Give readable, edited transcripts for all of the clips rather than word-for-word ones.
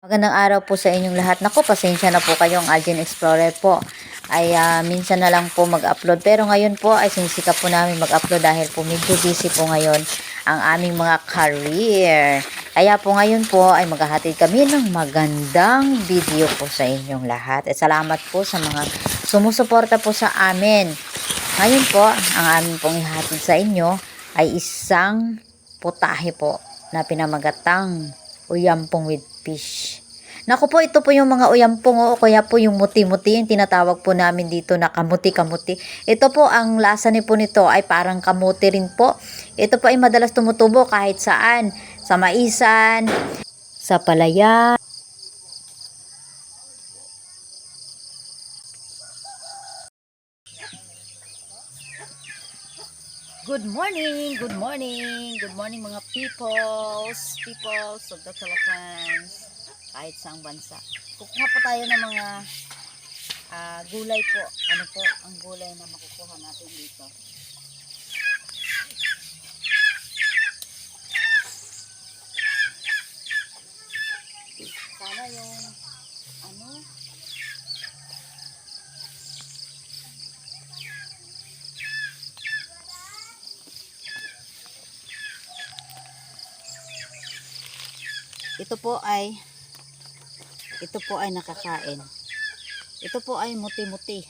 Magandang araw po sa inyong lahat. Naku, pasensya na po kayong Algin Explorer po. Ay minsan na lang po mag-upload. Pero ngayon po ay sinisikap po namin mag-upload dahil po medyo busy po ngayon ang aming mga career. Kaya po ngayon po ay maghahatid kami ng magandang video po sa inyong lahat. At salamat po sa mga sumusuporta po sa amin. Ngayon po, ang aming pong ihatid sa inyo ay isang putahe po na pinamagatang uyampong with fish. Naku po, ito po yung mga uyampong o kaya po yung muti-muti, yung tinatawag po namin dito na kamuti-kamuti. Ito po, ang lasa ni po nito ay parang kamuti rin po. Ito po ay madalas tumutubo kahit saan, sa maisan, sa palaya. Good morning, good morning, good morning mga peoples of the Philippines, kahit saang bansa. Kukuha po tayo ng mga gulay po. Ano po ang gulay na makukuha natin dito? Sana yung ano? Ito po ay nakakain. Ito po ay muti-muti.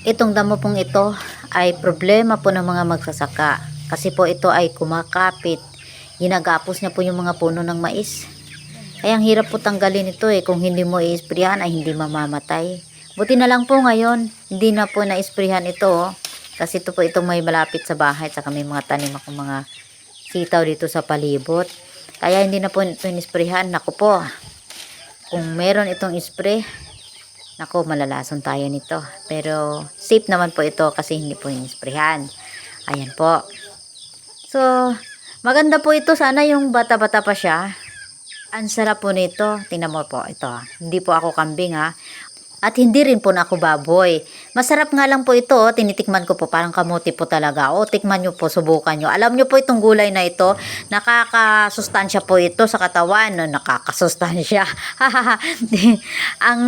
Itong damo pong ito ay problema po ng mga magsasaka. Kasi po ito ay kumakapit. Ginagapos niya po yung mga puno ng mais. Ay ang hirap po tanggalin ito kung hindi mo i-sprayan ay hindi mamamatay. Buti na lang po ngayon, hindi na po na-sprayan ito. Kasi ito po itong may malapit sa bahay. Saka may mga tanim akong mga sitaw dito sa palibot. Kaya hindi na po ito in-sprayan. Naku po, kung meron itong spray, nako, malalason tayo nito. Pero safe naman po ito kasi hindi po in-sprayhan. Ayan po. So, maganda po ito. Sana yung bata-bata pa siya. Ang sarap po nito. Tingnan mo po ito. Hindi po ako kambing ha. At hindi rin po na ako baboy. Masarap nga lang po ito. Tinitikman ko po. Parang kamuti po talaga. O, tikman nyo po. Subukan nyo. Alam nyo po itong gulay na ito. Nakakasustansya po ito sa katawan. No, nakakasustansya. Ang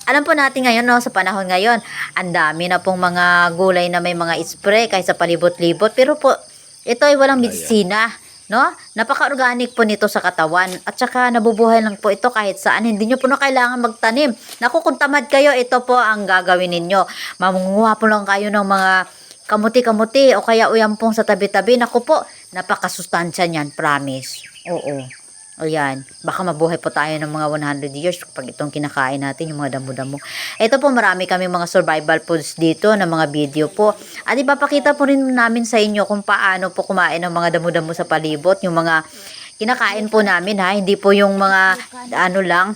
alam po natin ngayon, no, sa panahon ngayon, ang dami na pong mga gulay na may mga spray kahit sa palibot-libot. Pero po, ito ay walang medisina, no? Napaka-organic po nito sa katawan. At saka nabubuhay lang po ito kahit saan. Hindi nyo po na kailangan magtanim. Naku, kung tamad kayo, ito po ang gagawin ninyo. Mamunguha po lang kayo ng mga kamuti-kamuti o kaya uyampong sa tabi-tabi. Naku po, napakasustansya niyan, promise. Oo. O yan, baka mabuhay po tayo ng mga 100 years kapag itong kinakain natin, yung mga damo-damo. Ito po, marami kami mga survival foods dito na mga video po. At ipapakita po rin namin sa inyo kung paano po kumain ng mga damo-damo sa palibot. Yung mga kinakain po namin ha, hindi po yung mga ano lang,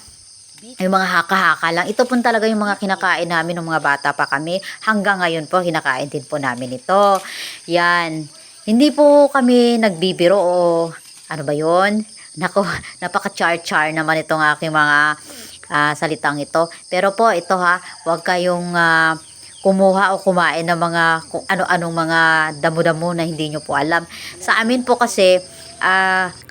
yung mga haka-haka lang. Ito po talaga yung mga kinakain namin ng mga bata pa kami. Hanggang ngayon po, kinakain din po namin ito. Yan. Hindi po kami nagbibiro o ano ba yon? Nako, napaka-char-char naman itong aking mga salitang ito. Pero po, ito ha, huwag kayong kumuha o kumain ng mga kung ano-anong mga damo-damo na hindi nyo po alam. Sa amin po kasi,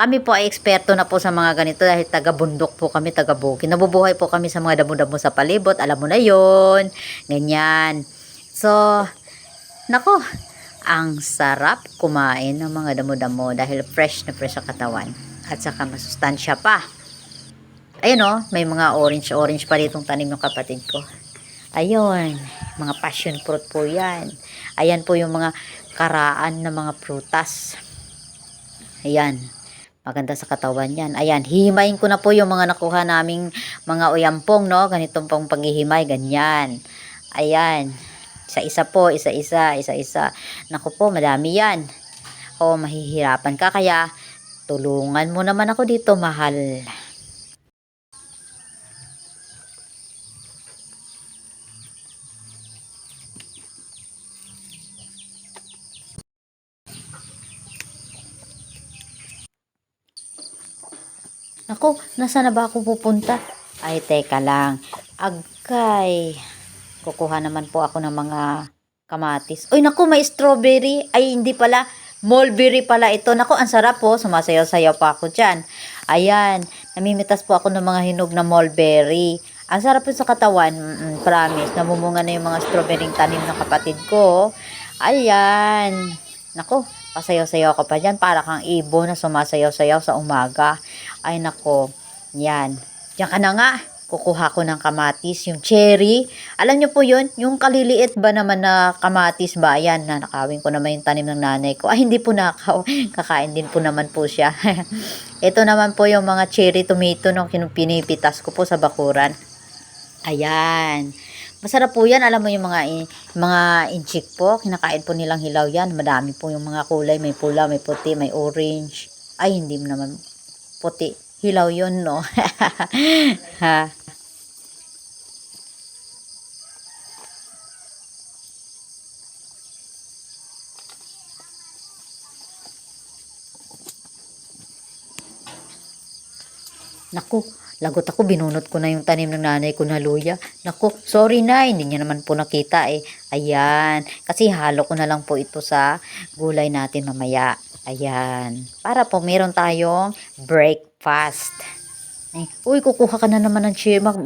kami po ay eksperto na po sa mga ganito dahil taga-bundok po kami, taga-bukid. Nabubuhay po kami sa mga damo-damo sa palibot. Alam mo na yon, ganyan. So, nako, ang sarap kumain ng mga damo-damo dahil fresh na fresh sa katawan. At saka masustansya pa. Ayun o, may mga orange pa ditong tanim ng kapatid ko. Ayun, mga passion fruit po yan. Ayan po yung mga karaan na mga prutas. Ayan, maganda sa katawan yan. Ayan, hihimayin ko na po yung mga nakuha naming mga uyampong, no? Ganitong pong paghihimay, ganyan. Ayan, isa-isa po, isa-isa. Naku po, madami yan. O, mahihirapan ka. Kaya, Tulungan mo naman ako dito, mahal. Naku, nasaan na ba ako pupunta? Ay, teka lang. Agkay. Kukuha naman po ako ng mga kamatis. Uy, naku, may strawberry. Ay, hindi pala. Mulberry pala ito. Naku, ang sarap po. Sumasayaw-sayaw pa ako dyan. Ayan. Namimitas po ako ng mga hinog na mulberry. Ang sarap po sa katawan. Promise. Namumunga na yung mga strawberry tanim ng kapatid ko. Ayan. Naku, pasayaw-sayaw ka pa dyan. Para kang ibon na sumasayaw-sayaw sa umaga. Ay, nako. Yan. Diyan ka na nga. Kukuha ko ng kamatis, yung cherry. Alam nyo po yun, yung kaliliit ba naman na kamatis ba? Yan, nakawin ko naman yung tanim ng nanay ko. Ay, hindi po nakaw. Kakain din po naman po siya. Ito naman po yung mga cherry tomato nung pinipitas ko po sa bakuran. Ayan. Masarap po yan. Alam mo yung mga inchik po. Kinakain po nilang hilaw yan. Madami po yung mga kulay. May pula, may puti, may orange. Ay, hindi mo naman puti. Hilaw yun, no? Ha? Naku, lagot ako, binunot ko na yung tanim ng nanay ko na luya. Naku, sorry na, hindi niya naman po nakita eh. Ayan, kasi halo ko na lang po ito sa gulay natin mamaya. Ayan, para po meron tayong breakfast. Ay, uy, kukuha ka na naman ng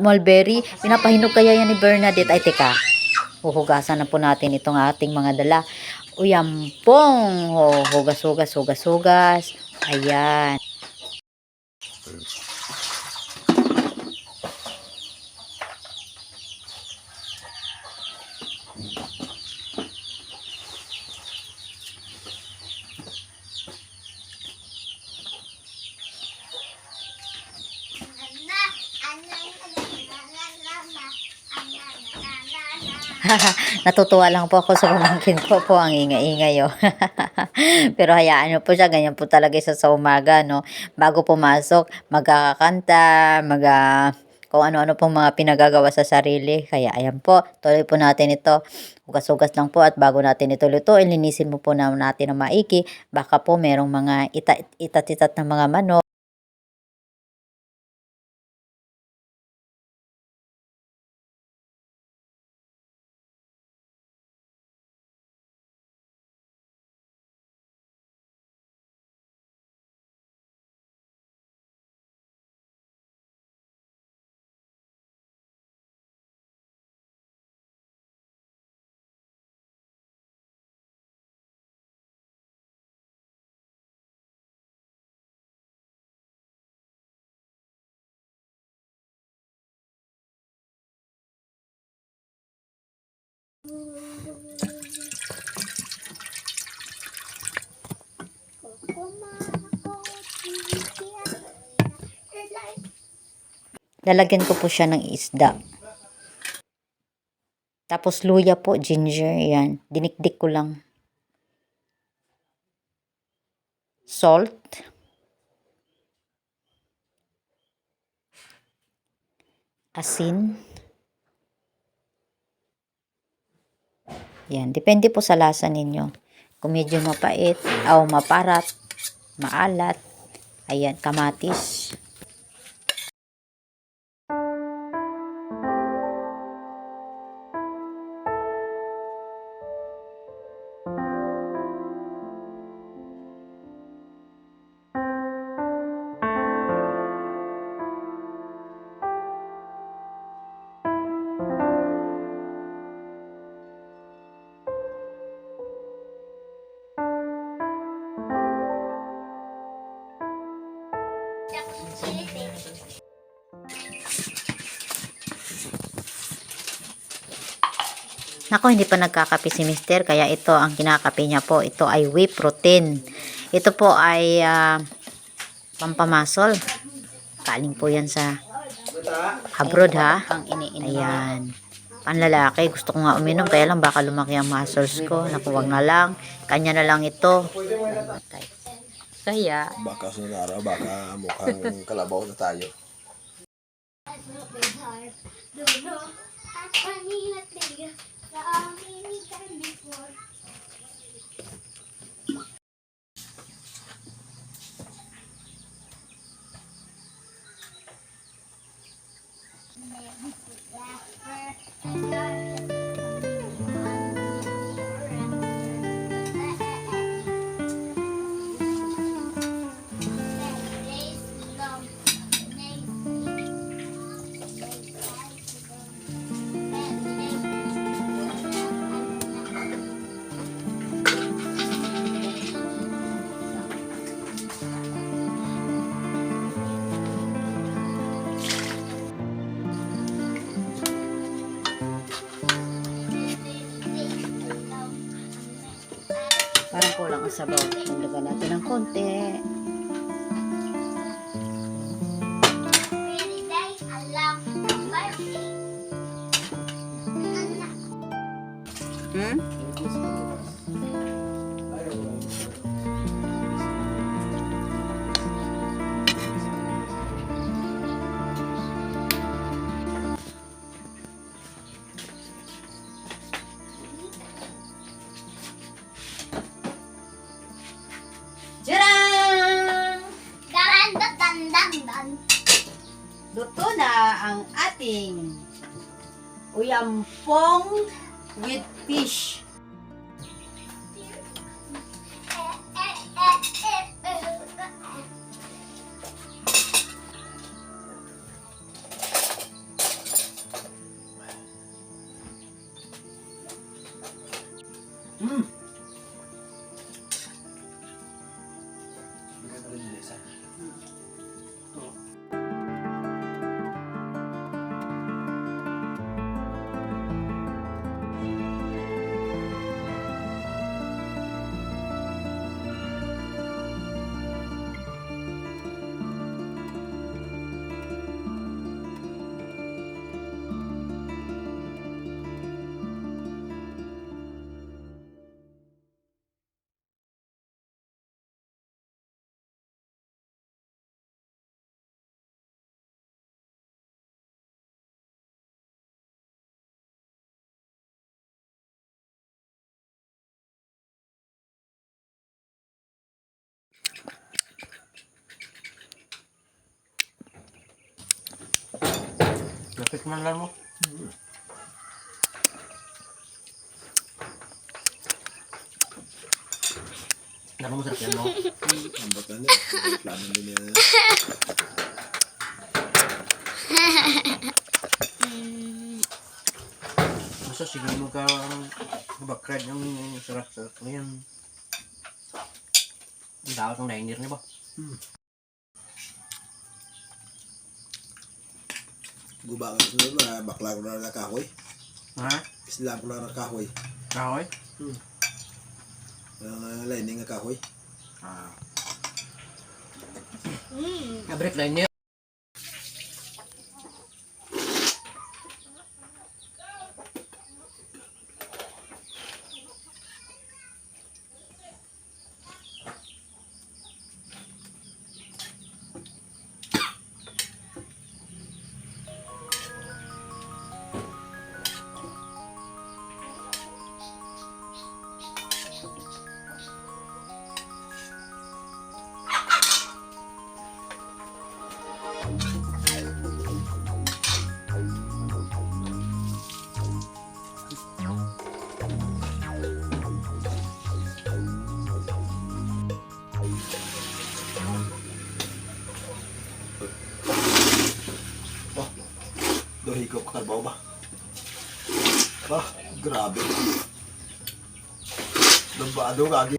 mulberry. Pinapahinog kaya yan ni Bernadette. Ay, teka, huhugasan na po natin itong ating mga dala. Uy, ampong. Oh, hugas, hugas, hugas, hugas. Ayan. Natutuwa lang po ako sa pamangkin ko po, ang ingay-ingay oh. Pero hayaan nyo po siya, ganyan po talaga siya sa umaga, no. Bago pumasok, magkakanta, kung ano-ano pong mga pinagagawa sa sarili. Kaya ayan po, tuloy po natin ito. Hugas-hugas lang po, at bago natin ito lutuin, linisin mo po natin ng maiki. Baka po merong mga itat-itat na mga manok. Lalagyan ko po siya ng isda. Tapos luya po, ginger, yan. Dinikdik ko lang. Salt. Asin. Yan, depende po sa lasa ninyo. Kung medyo mapait, o maparat, maalat, ayan, kamatis. Nako, hindi pa nagkakape si Mister, kaya ito ang kinakape niya po. Ito ay whey protein. Ito po ay pampamasol. Kaling po yan sa abroad ha. Ayan. Panlalaki, gusto ko nga uminom, kaya lang baka lumaki ang muscles ko. Naku, wag na lang. Kanya na lang ito. Kaya, Baka sunod na araw, baka mukhang kalabaw na tayo. parang kulang ang sabaw. Nalagyan natin ng konti. Hmm? Tadaan! Luto na ang ating uyampong with fish. Lapit man lang mo. Ano mo sarap yan mo? Ang bata niya. Plano din niya. Masa sige mo ka ang bakrad yung sarap-sarap ngayon. Ang dapat ng nainir niya ba? Guba ka sunod na bakla ko na kahoy. Ha? Isla ko na kahoy. Kahoy? Lining nga kahoy. Break line niya. Higop ka kalbaw ba? Grabe. Lambado kagi.